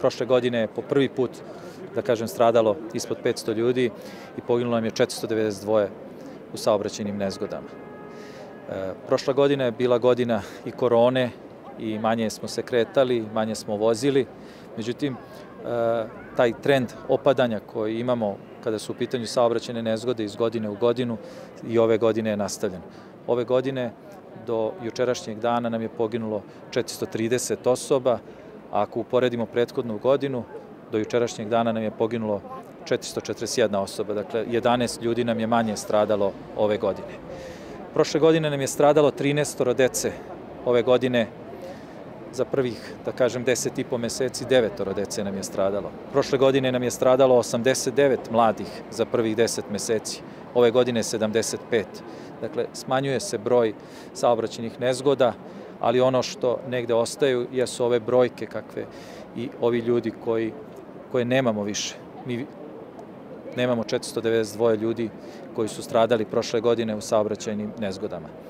Prošle godine je po prvi put, da kažem, stradalo ispod 500 ljudi i poginulo nam je 492 u saobraćajnim nezgodama. Prošla godina je bila godina i korone i manje smo se kretali, manje smo vozili. Međutim, taj trend opadanja koji imamo kada su u pitanju saobraćajne nezgode iz godine u godinu i ove godine je nastavljen. Ove godine do jučerašnjeg dana nam je poginulo 430 osoba, a ako uporedimo prethodnu godinu, do jučerašnjeg dana nam je poginulo 441 osoba, dakle 11 ljudi nam je manje stradalo ove godine. Prošle godine nam je stradalo 13 dece, ove godine za prvih, da kažem, 10,5 meseci 9 dece nam je stradalo. Prošle godine nam je stradalo 89 mladih za prvih 10 meseci, ove godine 75. Dakle, smanjuje se broj saobraćajnih nezgoda, ali ono što negde ostaju jesu ove brojke kakve i ovi ljudi koje nemamo više. Mi nemamo 492 ljudi koji su stradali prošle godine u saobraćajnim nezgodama.